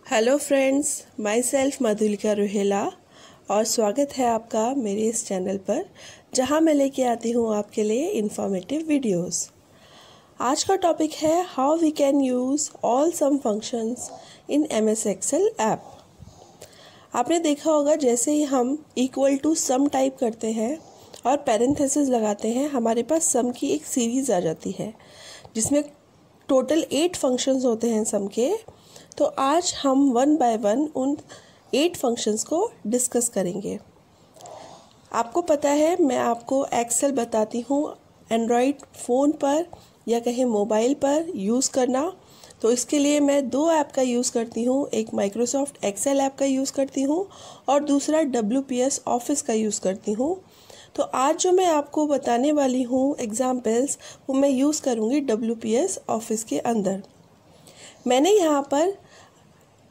Hello friends, my self Madhulika Ruhela और स्वागत है आपका मेरे इस चैनल पर जहां मैं लेके आती हूं आपके लिए इंफॉर्मेटिव वीडियोस। आज का टॉपिक है how we can use all sum functions in MS Excel app. आपने देखा होगा जैसे ही हम इक्वल टू सम टाइप करते हैं और पैरेंथेसिस लगाते हैं, हमारे पास सम की एक सीरीज़ आ जाती है जिसमें टोटल 8 फंक्शंस होते हैं सम के। तो आज हम वन बाय वन उन 8 फंक्शंस को डिस्कस करेंगे। आपको पता है मैं आपको एक्सेल बताती हूँ एंड्रॉयड फ़ोन पर या कहीं मोबाइल पर यूज़ करना। तो इसके लिए मैं 2 ऐप का यूज़ करती हूँ, एक माइक्रोसॉफ्ट एक्सेल ऐप का यूज़ करती हूँ और दूसरा WPS ऑफिस का यूज़ करती हूँ। तो आज जो मैं आपको बताने वाली हूँ एग्जाम्पल्स, वो मैं यूज़ करूँगी WPS ऑफिस के अंदर। मैंने यहाँ पर,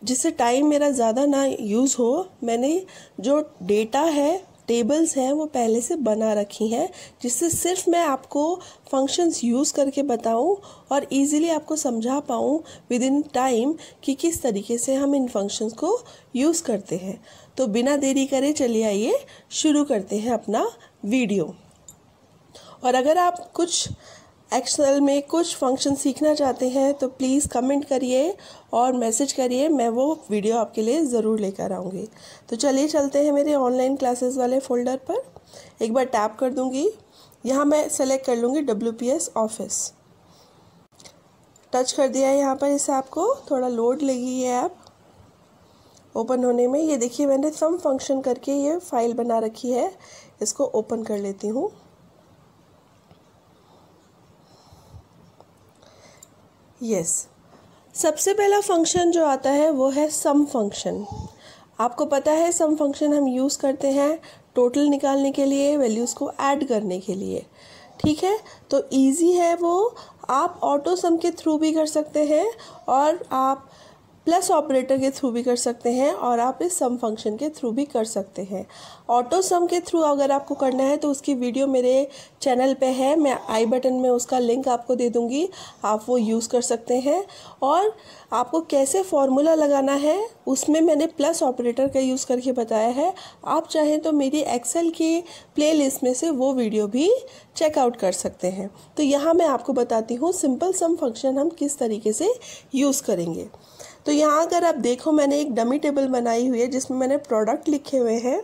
जिससे टाइम मेरा ज़्यादा ना यूज़ हो, मैंने जो डेटा है, टेबल्स हैं, वो पहले से बना रखी हैं, जिससे सिर्फ मैं आपको फंक्शंस यूज़ करके बताऊं और इजीली आपको समझा पाऊं विद इन टाइम कि किस तरीके से हम इन फंक्शंस को यूज़ करते हैं। तो बिना देरी करे चलिए आइए शुरू करते हैं अपना वीडियो। और अगर आप कुछ एक्सेल में कुछ फंक्शन सीखना चाहते हैं तो प्लीज़ कमेंट करिए और मैसेज करिए, मैं वो वीडियो आपके लिए ज़रूर लेकर आऊँगी। तो चलिए चलते हैं मेरे ऑनलाइन क्लासेस वाले फ़ोल्डर पर। एक बार टैप कर दूँगी, यहाँ मैं सेलेक्ट कर लूँगी WPS ऑफिस। टच कर दिया है यहाँ पर इस ऐप को, थोड़ा लोड लेगी ये ऐप ओपन होने में। ये देखिए मैंने सम फंक्शन करके ये फाइल बना रखी है, इसको ओपन कर लेती हूँ। यस, सबसे पहला फंक्शन जो आता है वो है सम फंक्शन। आपको पता है सम फंक्शन हम यूज़ करते हैं टोटल निकालने के लिए, वैल्यूज़ को ऐड करने के लिए। ठीक है, तो इजी है वो। आप ऑटो सम के थ्रू भी कर सकते हैं और आप प्लस ऑपरेटर के थ्रू भी कर सकते हैं और आप इस सम फंक्शन के थ्रू भी कर सकते हैं। ऑटो सम के थ्रू अगर आपको करना है तो उसकी वीडियो मेरे चैनल पे है, मैं आई बटन में उसका लिंक आपको दे दूंगी, आप वो यूज़ कर सकते हैं। और आपको कैसे फॉर्मूला लगाना है उसमें मैंने प्लस ऑपरेटर का यूज़ करके बताया है। आप चाहें तो मेरी एक्सेल की प्लेलिस्ट में से वो वीडियो भी चेकआउट कर सकते हैं। तो यहाँ मैं आपको बताती हूँ सिंपल सम फंक्शन हम किस तरीके से यूज़ करेंगे। तो यहाँ अगर आप देखो, मैंने एक डमी टेबल बनाई हुई है जिसमें मैंने प्रोडक्ट लिखे हुए हैं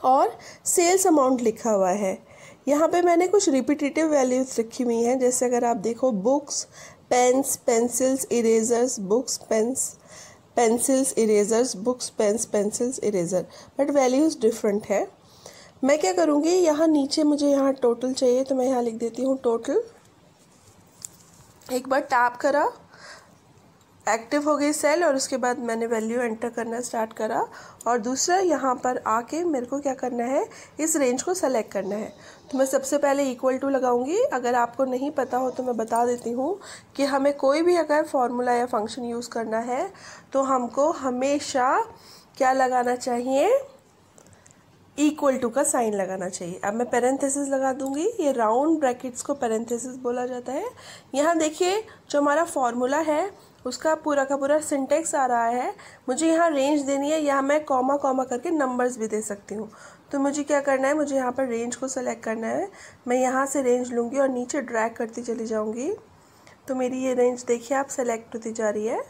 और सेल्स अमाउंट लिखा हुआ है। यहाँ पे मैंने कुछ रिपीटेटिव वैल्यूज़ रखी हुई हैं, जैसे अगर आप देखो books, pens, pencils, erasers, books, pens, pencils, erasers, books, pens, pencils, eraser, but values different है। मैं क्या करूँगी, यहाँ नीचे मुझे यहाँ टोटल चाहिए तो मैं यहाँ लिख देती हूँ टोटल। एक बार टैप करा, एक्टिव हो गई सेल और उसके बाद मैंने वैल्यू एंटर करना स्टार्ट करा। और दूसरा यहाँ पर आके मेरे को क्या करना है, इस रेंज को सेलेक्ट करना है। तो मैं सबसे पहले इक्वल टू लगाऊंगी। अगर आपको नहीं पता हो तो मैं बता देती हूँ कि हमें कोई भी अगर फॉर्मूला या फंक्शन यूज़ करना है तो हमको हमेशा क्या लगाना चाहिए, इक्वल टू का साइन लगाना चाहिए। अब मैं पैरेंथेसिस लगा दूंगी, ये राउंड ब्रैकेट्स को पैरेंथेसिस बोला जाता है। यहाँ देखिए जो हमारा फॉर्मूला है उसका पूरा का पूरा सिंटेक्स आ रहा है। मुझे यहाँ रेंज देनी है, यहाँ मैं कॉमा कॉमा करके नंबर्स भी दे सकती हूँ। तो मुझे क्या करना है, मुझे यहाँ पर रेंज को सेलेक्ट करना है। मैं यहाँ से रेंज लूँगी और नीचे ड्रैग करती चली जाऊँगी। तो मेरी ये रेंज देखिए आप सेलेक्ट होती जा रही है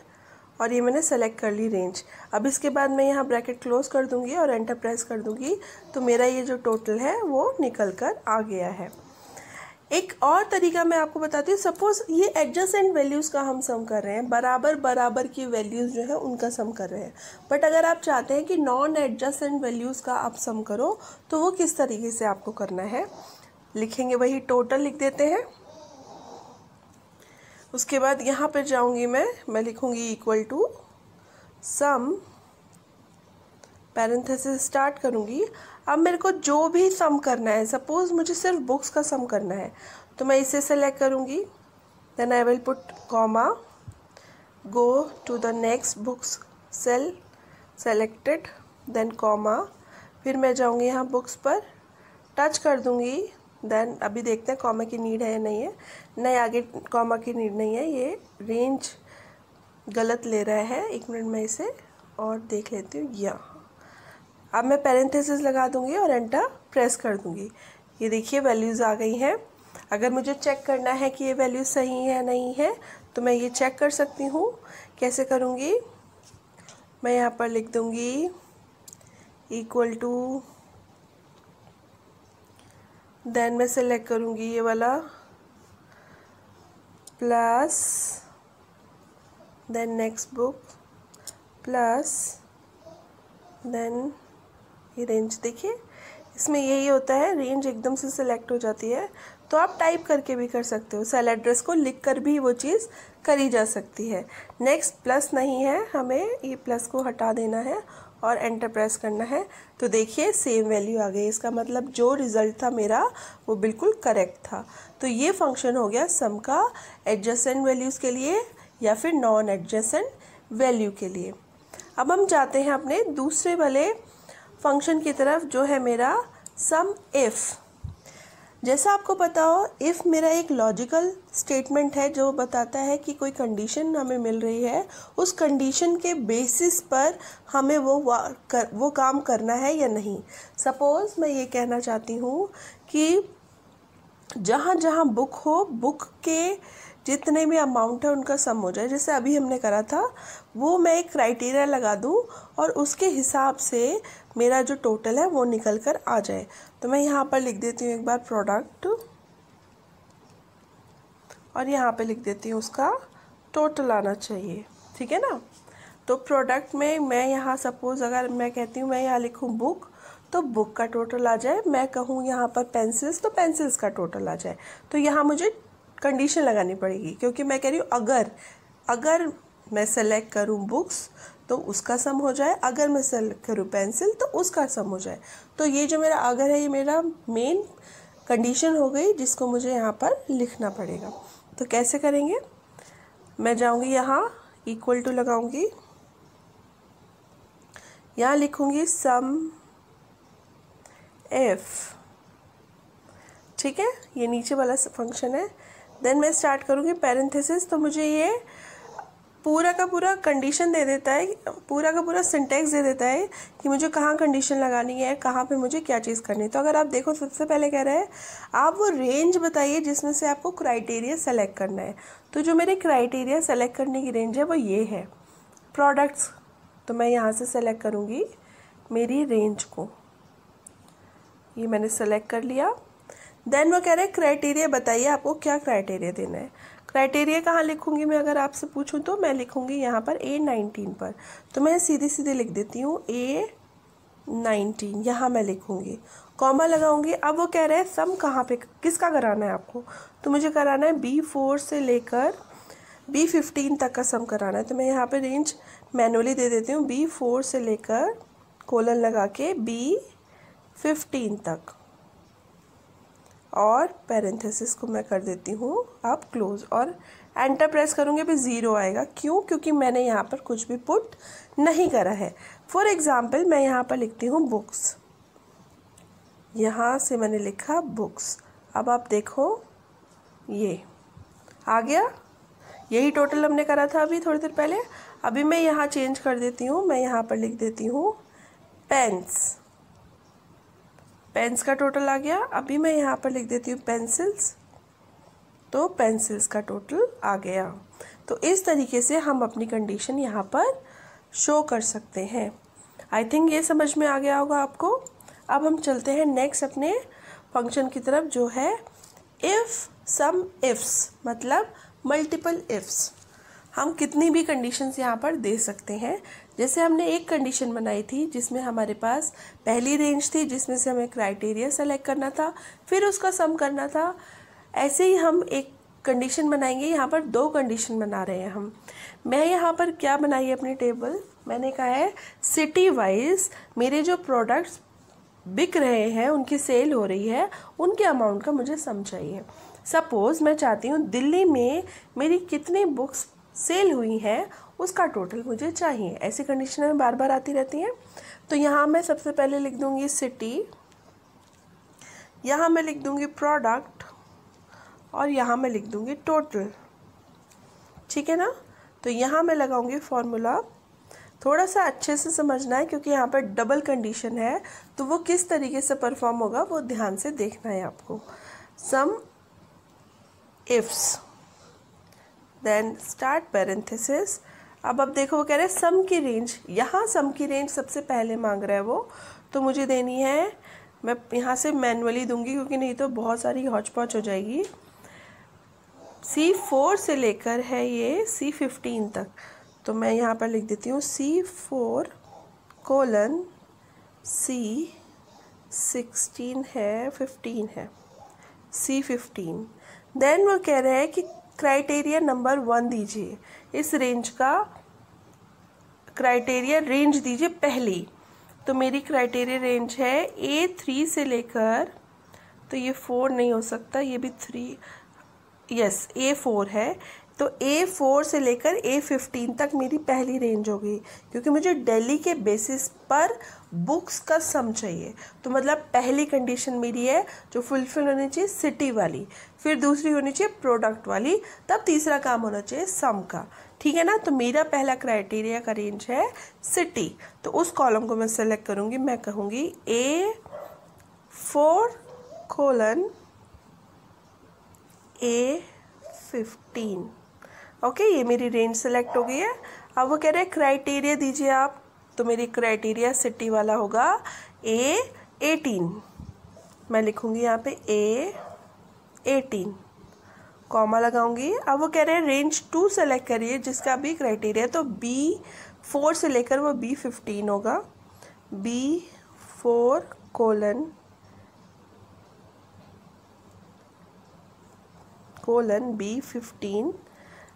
और ये मैंने सेलेक्ट कर ली रेंज। अब इसके बाद मैं यहाँ ब्रैकेट क्लोज कर दूँगी और एंटर प्रेस कर दूँगी। तो मेरा ये जो टोटल है वो निकल कर आ गया है। एक और तरीका मैं आपको बताती हूँ, सपोज ये एडजेसेंट वैल्यूज़ का हम सम कर रहे हैं, बराबर बराबर की वैल्यूज़ जो है उनका सम कर रहे हैं। बट अगर आप चाहते हैं कि नॉन एडजेसेंट वैल्यूज़ का आप सम करो तो वो किस तरीके से आपको करना है, लिखेंगे वही टोटल लिख देते हैं। उसके बाद यहाँ पर जाऊँगी मैं लिखूँगी equal to sum, parenthesis start करूँगी। अब मेरे को जो भी सम करना है, सपोज़ मुझे सिर्फ बुक्स का सम करना है तो मैं इसे सेलेक्ट करूँगी, then I will put comma, go to the next books cell selected, then comma, फिर मैं जाऊँगी यहाँ बुक्स पर, टच कर दूँगी, देन अभी देखते हैं कॉमा की नीड है या नहीं है। नहीं, आगे कॉमा की नीड नहीं है, ये रेंज गलत ले रहा है। 1 मिनट में इसे और देख लेती हूँ। यहाँ अब मैं पैरेंथेसिस लगा दूंगी और एंटर प्रेस कर दूंगी। ये देखिए वैल्यूज़ आ गई हैं। अगर मुझे चेक करना है कि ये वैल्यू सही है नहीं है तो मैं ये चेक कर सकती हूँ। कैसे करूँगी? मैं यहाँ पर लिख दूँगी इक्वल टू, देन मैं सेलेक्ट करूँगी ये वाला plus, then next book plus, then ये रेंज। देखिए इसमें यही होता है, रेंज एकदम से सिलेक्ट हो जाती है। तो आप टाइप करके भी कर सकते हो, सेल एड्रेस को लिख कर भी वो चीज़ करी जा सकती है। नेक्स्ट प्लस नहीं है, हमें ये प्लस को हटा देना है और एंटर प्रेस करना है। तो देखिए सेम वैल्यू आ गई। इसका मतलब जो रिज़ल्ट था मेरा वो बिल्कुल करेक्ट था। तो ये फंक्शन हो गया सम का एडजेसेंट वैल्यूज़ के लिए या फिर नॉन एडजेसेंट वैल्यू के लिए। अब हम जाते हैं अपने दूसरे वाले फंक्शन की तरफ जो है मेरा सम इफ़। जैसा आपको पता हो, इफ़ मेरा एक लॉजिकल स्टेटमेंट है जो बताता है कि कोई कंडीशन हमें मिल रही है, उस कंडीशन के बेसिस पर हमें वो काम करना है या नहीं। सपोज़ मैं ये कहना चाहती हूँ कि जहाँ जहाँ बुक हो, बुक के जितने भी अमाउंट है उनका सम हो जाए। जैसे अभी हमने करा था वो मैं एक क्राइटेरिया लगा दूँ और उसके हिसाब से मेरा जो टोटल है वो निकल कर आ जाए। तो मैं यहाँ पर लिख देती हूँ एक बार प्रोडक्ट और यहाँ पे लिख देती हूँ उसका टोटल आना चाहिए। ठीक है ना? तो प्रोडक्ट में मैं यहाँ सपोज़ अगर मैं कहती हूँ मैं यहाँ लिखूँ बुक तो बुक का टोटल आ जाए। मैं कहूँ यहाँ पर पेंसिल्स तो पेंसिल्स का टोटल आ जाए। तो यहाँ मुझे कंडीशन लगानी पड़ेगी क्योंकि मैं कह रही हूँ अगर मैं सेलेक्ट करूँ बुक्स तो उसका सम हो जाए, अगर मैं सेलेक्ट करूँ पेंसिल तो उसका सम हो जाए। तो ये जो मेरा अगर है ये मेरा मेन कंडीशन हो गई जिसको मुझे यहाँ पर लिखना पड़ेगा। तो कैसे करेंगे? मैं जाऊँगी यहाँ इक्वल टू लगाऊँगी, यहाँ लिखूँगी सम इफ़। ठीक है, ये नीचे वाला फंक्शन है। देन मैं स्टार्ट करूँगी पैरेंथेसिस। तो मुझे ये पूरा का पूरा कंडीशन दे देता है, पूरा का पूरा सिंटेक्स दे देता है कि मुझे कहाँ कंडीशन लगानी है, कहाँ पे मुझे क्या चीज़ करनी है। तो अगर आप देखो सबसे पहले कह रहा है आप वो रेंज बताइए जिसमें से आपको क्राइटेरिया सेलेक्ट करना है। तो जो मेरे क्राइटेरिया सेलेक्ट करने की रेंज है वो ये है प्रोडक्ट्स। तो मैं यहाँ से सेलेक्ट करूँगी मेरी रेंज को, ये मैंने सेलेक्ट कर लिया। देन वो कह रहे हैं क्राइटेरिया बताइए आपको क्या क्राइटेरिया देना है। क्राइटेरिया कहाँ लिखूँगी मैं अगर आपसे पूछूँ तो मैं लिखूँगी यहाँ पर A19 पर। तो मैं सीधे सीधे लिख देती हूँ A19, यहाँ मैं लिखूँगी, कॉमा लगाऊँगी। अब वो कह रहे हैं सम कहाँ पे किसका कराना है आपको, तो मुझे कराना है B4 से लेकर B15 तक का सम कराना है। तो मैं यहाँ पे रेंज मैनुअली दे देती हूँ B4 से लेकर कोलन लगा के B15 तक और पैरेंथेसिस को मैं कर देती हूँ अब क्लोज और एंटर प्रेस करूँगी। अभी 0 आएगा, क्यों? क्योंकि मैंने यहाँ पर कुछ भी पुट नहीं करा है। फॉर एग्ज़ाम्पल मैं यहाँ पर लिखती हूँ बुक्स, यहाँ से मैंने लिखा बुक्स। अब आप देखो ये आ गया, यही टोटल हमने करा था अभी थोड़ी देर पहले। अभी मैं यहाँ चेंज कर देती हूँ, मैं यहाँ पर लिख देती हूँ पेन्स, पेन्स का टोटल आ गया। अभी मैं यहाँ पर लिख देती हूँ पेंसिल्स, तो पेंसिल्स का टोटल आ गया। तो इस तरीके से हम अपनी कंडीशन यहाँ पर शो कर सकते हैं। आई थिंक ये समझ में आ गया होगा आपको। अब हम चलते हैं नेक्स्ट अपने फंक्शन की तरफ जो है इफ़ सम इफ्स, मतलब मल्टीपल इफ्स। हम कितनी भी कंडीशंस यहाँ पर दे सकते हैं। जैसे हमने एक कंडीशन बनाई थी जिसमें हमारे पास पहली रेंज थी जिसमें से हमें क्राइटेरिया सेलेक्ट करना था, फिर उसका सम करना था। ऐसे ही हम एक कंडीशन बनाएंगे, यहाँ पर 2 कंडीशन बना रहे हैं हम। मैं यहाँ पर क्या बनाई है अपनी टेबल, मैंने कहा है सिटी वाइज मेरे जो प्रोडक्ट्स बिक रहे हैं, उनकी सेल हो रही है, उनके अमाउंट का मुझे सम चाहिए। सपोज़ मैं चाहती हूँ दिल्ली में मेरी कितनी बुक्स सेल हुई हैं उसका टोटल मुझे चाहिए। ऐसी कंडीशन में बार बार आती रहती हैं। तो यहाँ मैं सबसे पहले लिख दूँगी सिटी, यहाँ मैं लिख दूँगी प्रोडक्ट और यहाँ मैं लिख दूँगी टोटल। ठीक है ना? तो यहाँ मैं लगाऊंगी फॉर्मूला। थोड़ा सा अच्छे से समझना है क्योंकि यहाँ पर डबल कंडीशन है, तो वो किस तरीके से परफॉर्म होगा वो ध्यान से देखना है आपको। Sum ifs, then start parenthesis. अब देखो वो कह रहे हैं सम की रेंज, यहाँ सम की रेंज सबसे पहले मांग रहा है वो, तो मुझे देनी है, मैं यहाँ से मैनुअली दूंगी क्योंकि नहीं तो बहुत सारी हौच पौच हो जाएगी। C4 से लेकर है ये C15 तक, तो मैं यहाँ पर लिख देती हूँ C4 कोलन C16 है, 15 है, C15। देन वो कह रहे हैं कि क्राइटेरिया नंबर 1 दीजिए, इस रेंज का क्राइटेरिया रेंज दीजिए पहली। तो मेरी क्राइटेरिया रेंज है A3 से लेकर, तो ये 4 नहीं हो सकता, ये भी 3, यस A4 है, तो A4 से लेकर A15 तक मेरी पहली रेंज होगी, क्योंकि मुझे दिल्ली के बेसिस पर बुक्स का सम चाहिए। तो मतलब पहली कंडीशन मेरी है जो फुलफिल होनी चाहिए सिटी वाली, फिर दूसरी होनी चाहिए प्रोडक्ट वाली, तब तीसरा काम होना चाहिए सम का, ठीक है ना। तो मेरा पहला क्राइटेरिया का रेंज है सिटी, तो उस कॉलम को मैं सेलेक्ट करूँगी, मैं कहूँगी A4 कोलन A15। ओके, ये मेरी रेंज सेलेक्ट हो गई है। अब वो कह रहे हैं क्राइटेरिया दीजिए आप, तो मेरी क्राइटेरिया सिटी वाला होगा A18। मैं लिखूँगी यहाँ पे A18, कॉमा लगाऊंगी। अब वो कह रहे हैं रेंज 2 सेलेक्ट करिए जिसका भी क्राइटेरिया, तो B4 से लेकर वो B15 होगा, B4 कोलन B15।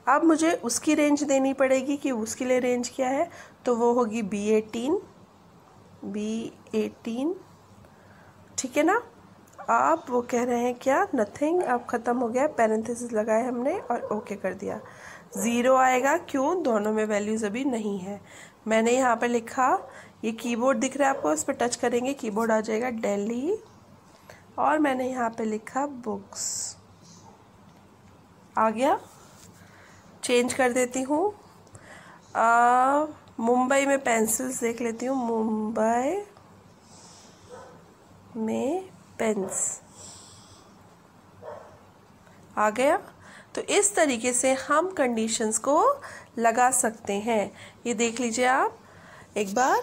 अब मुझे उसकी रेंज देनी पड़ेगी कि उसके लिए रेंज क्या है, तो वो होगी B18, ठीक है ना। आप वो कह रहे हैं क्या, नथिंग, अब ख़त्म हो गया, पैरेंथेसिस लगाए हमने और ओके कर दिया। 0 आएगा, क्यों, दोनों में वैल्यूज़ अभी नहीं है। मैंने यहाँ पर लिखा, ये कीबोर्ड दिख रहा है आपको, उस पर टच करेंगे कीबोर्ड आ जाएगा दिल्ली, और मैंने यहाँ पे लिखा बुक्स, आ गया। चेंज कर देती हूँ, मुंबई में पेंसिल्स देख लेती हूँ, मुंबई में पेन्स, आ गया। तो इस तरीके से हम कंडीशंस को लगा सकते हैं। ये देख लीजिए आप एक बार,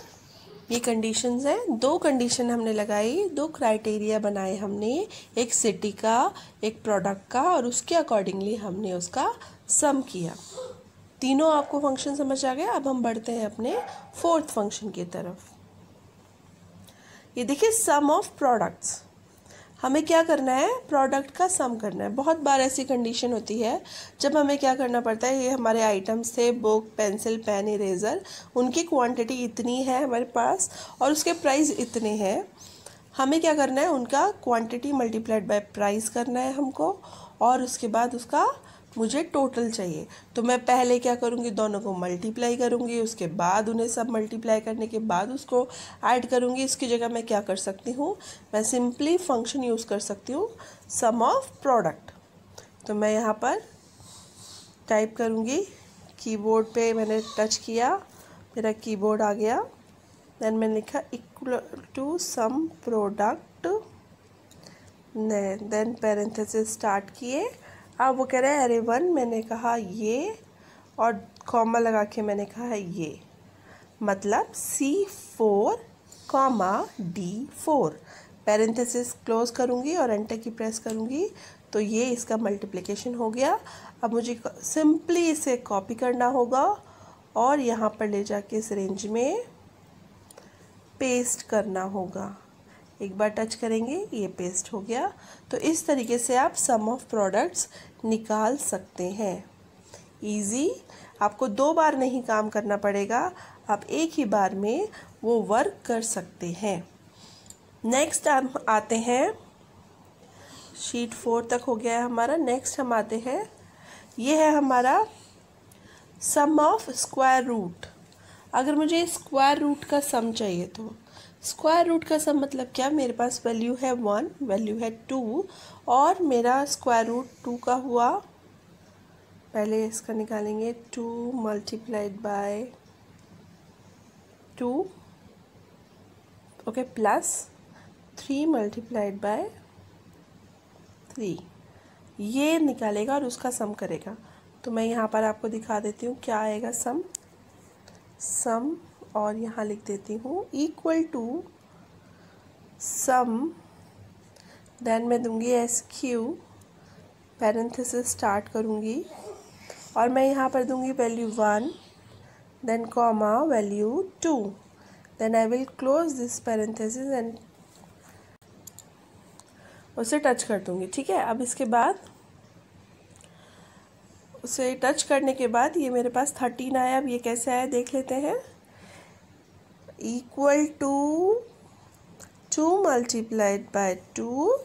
ये कंडीशंस हैं, 2 कंडीशन हमने लगाई, 2 क्राइटेरिया बनाए हमने, एक सिटी का, एक प्रोडक्ट का, और उसके अकॉर्डिंगली हमने उसका सम किया। तीनों आपको फंक्शन समझ आ गया। अब हम बढ़ते हैं अपने 4th फंक्शन की तरफ। ये देखिए सम ऑफ प्रोडक्ट्स, हमें क्या करना है, प्रोडक्ट का सम करना है। बहुत बार ऐसी कंडीशन होती है जब हमें क्या करना पड़ता है, ये हमारे आइटम्स थे, बुक, पेंसिल, पेन, इरेज़र, उनकी क्वांटिटी इतनी है हमारे पास और उसके प्राइस इतने हैं। हमें क्या करना है, उनका क्वांटिटी मल्टीप्लाइड बाय प्राइस करना है हमको, और उसके बाद उसका मुझे टोटल चाहिए। तो मैं पहले क्या करूँगी, दोनों को मल्टीप्लाई करूँगी, उसके बाद उन्हें सब मल्टीप्लाई करने के बाद उसको ऐड करूँगी। इसकी जगह मैं क्या कर सकती हूँ, मैं सिंपली फंक्शन यूज़ कर सकती हूँ सम ऑफ प्रोडक्ट। तो मैं यहाँ पर टाइप करूँगी, कीबोर्ड पे मैंने टच किया, मेरा कीबोर्ड आ गया, देन मैंने लिखा equal to sum product, then parenthesis start किए। अब वो कह रहे हैं अरे 1, मैंने कहा ये, और कॉमा लगा के मैंने कहा है ये, मतलब C4 D4, पैरेंथेसिस क्लोज करूँगी और एंटर की प्रेस करूँगी, तो ये इसका मल्टीप्लिकेशन हो गया। अब मुझे सिंपली इसे कॉपी करना होगा और यहाँ पर ले जाके इस रेंज में पेस्ट करना होगा। एक बार टच करेंगे, ये पेस्ट हो गया। तो इस तरीके से आप सम ऑफ प्रोडक्ट्स निकाल सकते हैं। इजी, आपको 2 बार नहीं काम करना पड़ेगा, आप एक ही बार में वो वर्क कर सकते हैं। नेक्स्ट हम आते हैं, शीट 4 तक हो गया है हमारा। नेक्स्ट हम आते हैं, ये है हमारा सम ऑफ स्क्वायर रूट। अगर मुझे स्क्वायर रूट का सम चाहिए तो स्क्वायर रूट का सम मतलब क्या, मेरे पास वैल्यू है 1, वैल्यू है 2, और मेरा स्क्वायर रूट 2 का हुआ पहले इसका निकालेंगे 2 multiplied by 2, okay, plus 3 multiplied by 3, ये निकालेगा और उसका सम करेगा। तो मैं यहाँ पर आपको दिखा देती हूँ क्या आएगा सम, और यहाँ लिख देती हूँ इक्वल टू सम, देन मैं दूंगी SQ, पैरेंथेसिस स्टार्ट करूँगी और मैं यहाँ पर दूंगी value 1, then comma value 2, then I will close this parenthesis and उसे टच कर दूंगी। ठीक है, अब इसके बाद उसे टच करने के बाद ये मेरे पास 13 आया। अब ये कैसे आया देख लेते हैं। Equal to 2 multiplied by 2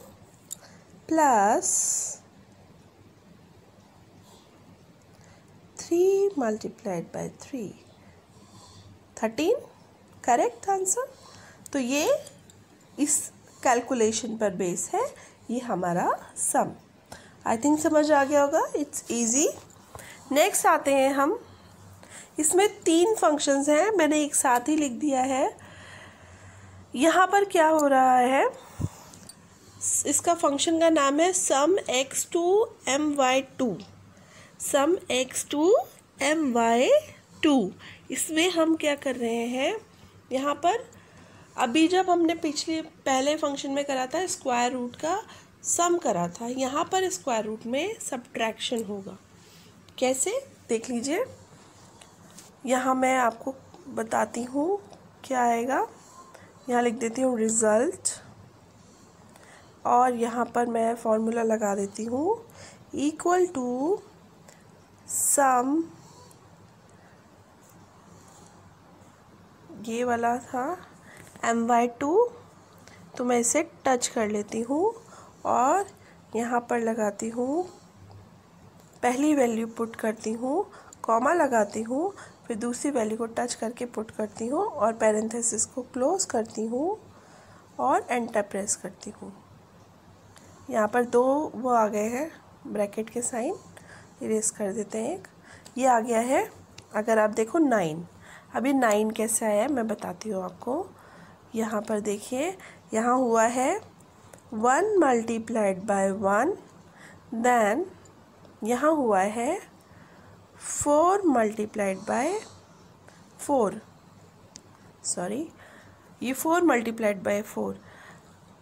plus 3 multiplied by 3, 13 correct answer. तो ये इस कैलकुलेशन पर बेस है ये हमारा सम। आई थिंक समझ आ गया होगा, इट्स इजी। नेक्स्ट आते हैं हम, इसमें 3 फंक्शंस हैं, मैंने एक साथ ही लिख दिया है। यहाँ पर क्या हो रहा है, इसका फंक्शन का नाम है सम x2 my2, सम x2 my2। इसमें हम क्या कर रहे हैं, यहाँ पर अभी जब हमने पहले फंक्शन में करा था स्क्वायर रूट का सम करा था, यहाँ पर स्क्वायर रूट में सब्ट्रैक्शन होगा। कैसे देख लीजिए, यहाँ मैं आपको बताती हूँ क्या आएगा। यहाँ लिख देती हूँ रिज़ल्ट और यहाँ पर मैं फॉर्मूला लगा देती हूँ इक्वल टू सम, ये वाला था my2, तो मैं इसे टच कर लेती हूँ और यहाँ पर लगाती हूँ, पहली वैल्यू पुट करती हूँ, कॉमा लगाती हूँ, फिर दूसरी वैल्यू को टच करके पुट करती हूँ और पैरेंथेसिस को क्लोज करती हूँ और एंटर प्रेस करती हूँ। यहाँ पर 2 वो आ गए हैं ब्रैकेट के साइन, इरेज कर देते हैं एक, ये आ गया है। अगर आप देखो 9, अभी 9 कैसे आया है मैं बताती हूँ आपको। यहाँ पर देखिए, यहाँ हुआ है 1 मल्टीप्लाइड बाय 1, देन यहाँ हुआ है 4 मल्टीप्लाइड बाय 4, सॉरी ये 4 मल्टीप्लाइड बाय 4,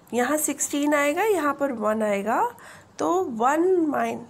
यहाँ 16 आएगा, यहाँ पर 1 आएगा, तो 1 माइन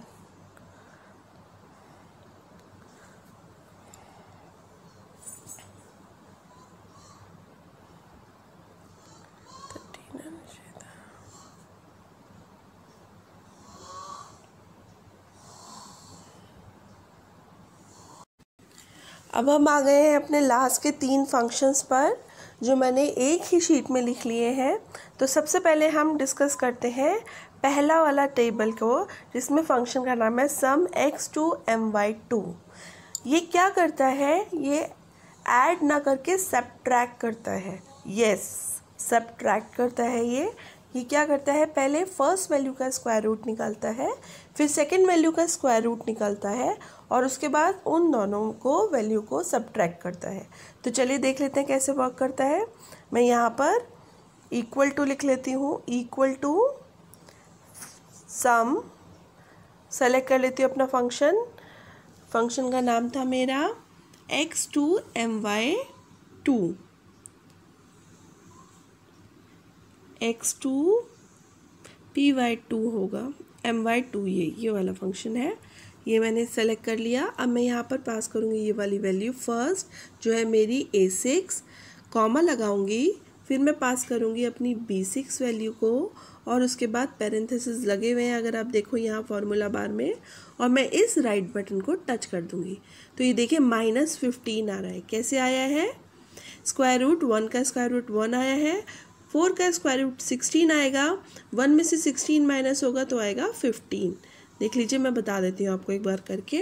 अब हम आ गए हैं अपने लास्ट के 3 फंक्शंस पर जो मैंने एक ही शीट में लिख लिए हैं। तो सबसे पहले हम डिस्कस करते हैं पहला वाला टेबल को, जिसमें फंक्शन का नाम है सम x2 my2। ये क्या करता है, ये ऐड ना करके सब्ट्रैक्ट करता है। यस, सब्ट्रैक्ट करता है। ये क्या करता है, पहले फर्स्ट वैल्यू का स्क्वायर रूट निकालता है, फिर सेकंड वैल्यू का स्क्वायर रूट निकालता है और उसके बाद उन दोनों को वैल्यू को सब्ट्रैक्ट करता है। तो चलिए देख लेते हैं कैसे वर्क करता है। मैं यहाँ पर इक्वल टू लिख लेती हूँ, इक्वल टू सम, सेलेक्ट कर लेती हूँ अपना फंक्शन का नाम था मेरा x2 my2, x2 py2 होगा, my2 ये वाला फंक्शन है। ये मैंने सेलेक्ट कर लिया। अब मैं यहाँ पर पास करूँगी ये वाली वैल्यू फर्स्ट जो है मेरी a6, कॉमा लगाऊंगी, फिर मैं पास करूँगी अपनी b6 वैल्यू को और उसके बाद पैरेंथेसिस लगे हुए हैं अगर आप देखो यहाँ फॉर्मूला बार में, और मैं इस राइट बटन को टच कर दूँगी। तो ये देखिए -15 आ रहा है। कैसे आया है, स्क्वायर रूट 1 का स्क्वायर रूट 1 आया है, 4 का स्क्वायर रूट 16 आएगा, 1 में से 16 माइनस होगा तो आएगा 15। देख लीजिए, मैं बता देती हूँ आपको, एक बार करके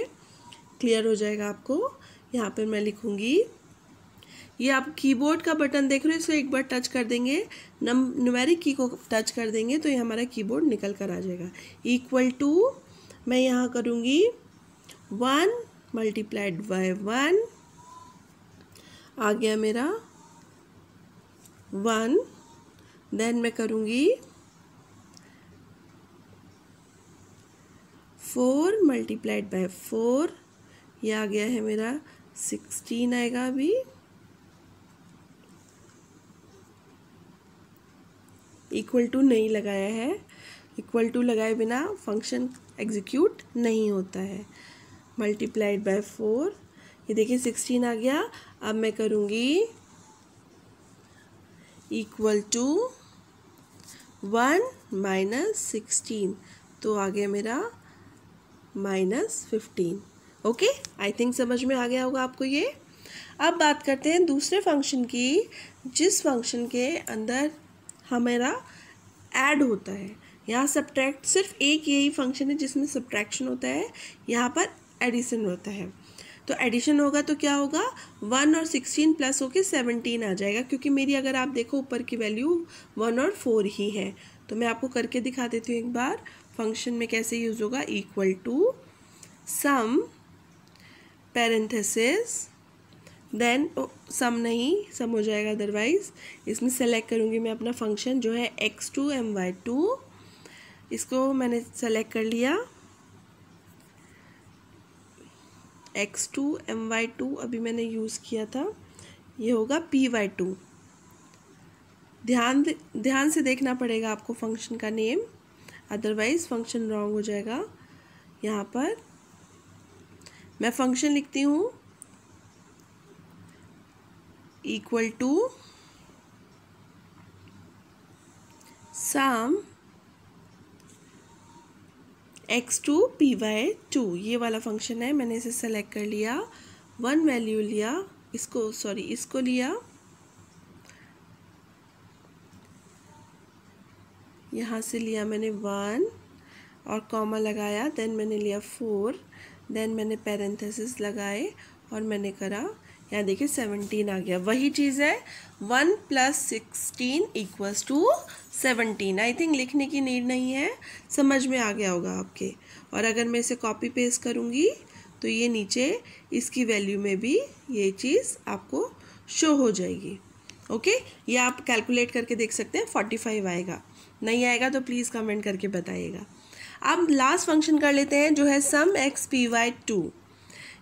क्लियर हो जाएगा आपको। यहाँ पर मैं लिखूँगी, ये आप कीबोर्ड का बटन देख रहे हो, इसको एक बार टच कर देंगे, न्यूमेरिक की को टच कर देंगे तो ये हमारा कीबोर्ड निकल कर आ जाएगा। इक्वल टू मैं यहाँ करूँगी 1 मल्टीप्लाइड बाय 1 आ गया मेरा 1। देन मैं करूँगी 4 मल्टीप्लाइड बाय 4, ये आ गया है मेरा 16 आएगा। अभी इक्वल टू नहीं लगाया है, इक्वल टू लगाए बिना फंक्शन एग्जीक्यूट नहीं होता है। मल्टीप्लाइड बाय 4, ये देखिए 16 आ गया। अब मैं करूँगी इक्वल टू 1 माइनस 16, तो आ गया मेरा -15। ओके, आई थिंक समझ में आ गया होगा आपको ये। अब बात करते हैं दूसरे फंक्शन की, जिस फंक्शन के अंदर हमारा ऐड होता है। यहाँ सब्ट्रैक्ट, सिर्फ एक यही फंक्शन है जिसमें सब्ट्रैक्शन होता है, यहाँ पर एडिशन होता है। तो एडिशन होगा तो क्या होगा, 1 और 16 प्लस होके 17 आ जाएगा, क्योंकि मेरी अगर आप देखो ऊपर की वैल्यू 1 और 4 ही है। तो मैं आपको करके दिखा देती हूँ एक बार फंक्शन में कैसे यूज़ होगा। Equal to sum parenthesis, then sum नहीं, सम हो जाएगा अदरवाइज। इसमें सेलेक्ट करूँगी मैं अपना फंक्शन जो है x2 my2, इसको मैंने सेलेक्ट कर लिया। x2 my2 अभी मैंने यूज़ किया था, ये होगा py2। ध्यान से देखना पड़ेगा आपको फंक्शन का नेम, अदरवाइज फंक्शन रॉन्ग हो जाएगा। यहाँ पर मैं फंक्शन लिखती हूँ equal to some x2 py2, ये वाला फंक्शन है। मैंने इसे सेलेक्ट कर लिया, 1 वैल्यू लिया, इसको लिया, यहाँ से लिया मैंने 1 और कॉमा लगाया, देन मैंने लिया 4, देन मैंने पैरेंथेसिस लगाए और मैंने करा, यहाँ देखिए 17 आ गया। वही चीज़ है 1 + 16 = 17। आई थिंक लिखने की नीड नहीं है, समझ में आ गया होगा आपके। और अगर मैं इसे कॉपी पेस्ट करूँगी तो ये नीचे इसकी वैल्यू में भी ये चीज़ आपको शो हो जाएगी। ओके, ये आप कैलकुलेट करके देख सकते हैं, 45 आएगा। नहीं आएगा तो प्लीज़ कमेंट करके बताइएगा। अब लास्ट फंक्शन कर लेते हैं जो है सम x py2।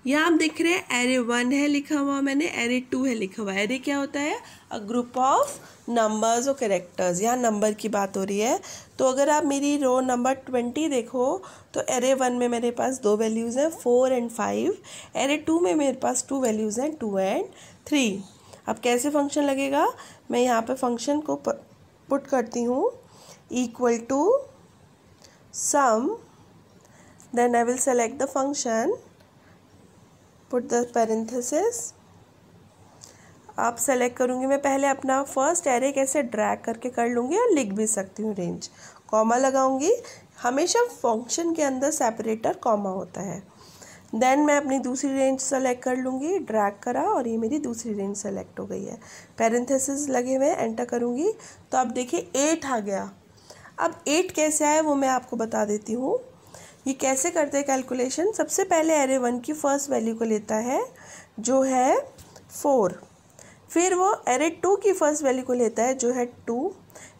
यहाँ आप देख रहे हैं एरे 1 है लिखा हुआ मैंने, एरे 2 है लिखा हुआ। एरे क्या होता है, अ ग्रुप ऑफ नंबर्स और कैरेक्टर्स। यहाँ नंबर की बात हो रही है। तो अगर आप मेरी रो नंबर 20 देखो तो एरे 1 में मेरे पास 2 वैल्यूज़ हैं, 4 और 5। एरे 2 में मेरे पास 2 वैल्यूज़ हैं, 2 और 3। अब कैसे फंक्शन लगेगा, मैं यहाँ पे फंक्शन को पुट करती हूँ equal to sum, then I will select the function, put the parenthesis. आप सेलेक्ट करूँगी मैं पहले अपना फर्स्ट एरे कैसे ड्रैग करके कर लूँगी और लिख भी सकती हूँ रेंज, कॉमा लगाऊँगी। हमेशा फंक्शन के अंदर सेपरेटर कॉमा होता है। देन मैं अपनी दूसरी रेंज सेलेक्ट कर लूँगी, ड्रैग करा और ये मेरी दूसरी रेंज सेलेक्ट हो गई है। पैरेंथेसिस लगे हुए, एंटर करूँगी तो आप देखिए 8 आ गया। अब 8 कैसे आया वो मैं आपको बता देती हूँ। ये कैसे करते हैं कैलकुलेशन, सबसे पहले एरे 1 की फर्स्ट वैल्यू को लेता है जो है 4, फिर वो एरे 2 की फर्स्ट वैल्यू को लेता है जो है 2,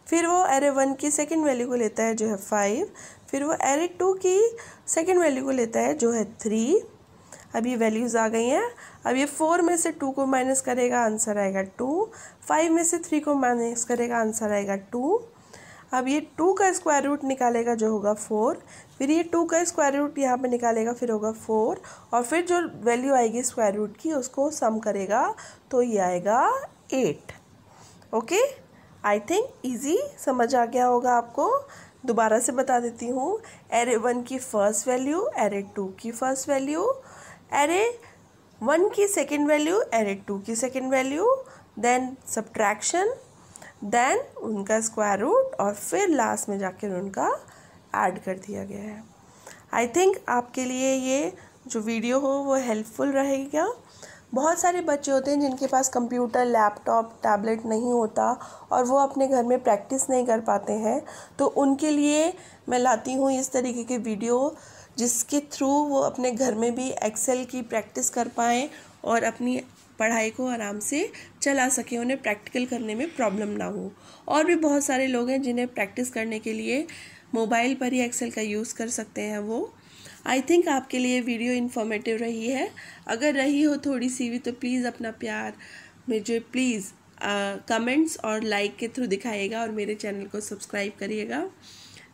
फिर वो एरे 1 की सेकंड वैल्यू को लेता है जो है 5, फिर वो एरे 2 की सेकंड वैल्यू को लेता है जो है 3। अब ये वैल्यूज़ आ गई हैं। अब ये 4 में से 2 को माइनस करेगा, आंसर आएगा 2। 5 में से 3 को माइनस करेगा, आंसर आएगा 2। अब ये 2 का स्क्वायर रूट निकालेगा जो होगा 4, फिर ये 2 का स्क्वायर रूट यहाँ पे निकालेगा, फिर होगा 4, और फिर जो वैल्यू आएगी स्क्वायर रूट की उसको सम करेगा तो ये आएगा 8। ओके, आई थिंक इजी समझ आ गया होगा आपको। दोबारा से बता देती हूँ, एरे 1 की फर्स्ट वैल्यू, एरे 2 की फर्स्ट वैल्यू, एरे 1 की सेकेंड वैल्यू, एरे 2 की second value, then subtraction, then उनका स्क्वायर रूट, और फिर लास्ट में जाकर उनका ऐड कर दिया गया है। आई थिंक आपके लिए ये जो वीडियो हो वो हेल्पफुल रहेगा। बहुत सारे बच्चे होते हैं जिनके पास कंप्यूटर, लैपटॉप, टैबलेट नहीं होता और वो अपने घर में प्रैक्टिस नहीं कर पाते हैं, तो उनके लिए मैं लाती हूँ इस तरीके के वीडियो जिसके थ्रू वो अपने घर में भी एक्सेल की प्रैक्टिस कर पाएँ और अपनी पढ़ाई को आराम से चला सकें, उन्हें प्रैक्टिकल करने में प्रॉब्लम ना हो। और भी बहुत सारे लोग हैं जिन्हें प्रैक्टिस करने के लिए मोबाइल पर ही एक्सेल का यूज़ कर सकते हैं वो। आई थिंक आपके लिए वीडियो इन्फॉर्मेटिव रही है। अगर रही हो थोड़ी सी भी तो प्लीज़ अपना प्यार मुझे प्लीज़ कमेंट्स और लाइक के थ्रू दिखाइएगा और मेरे चैनल को सब्सक्राइब करिएगा।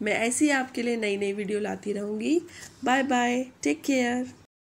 मैं ऐसी आपके लिए नई नई वीडियो लाती रहूँगी। Bye bye, take care.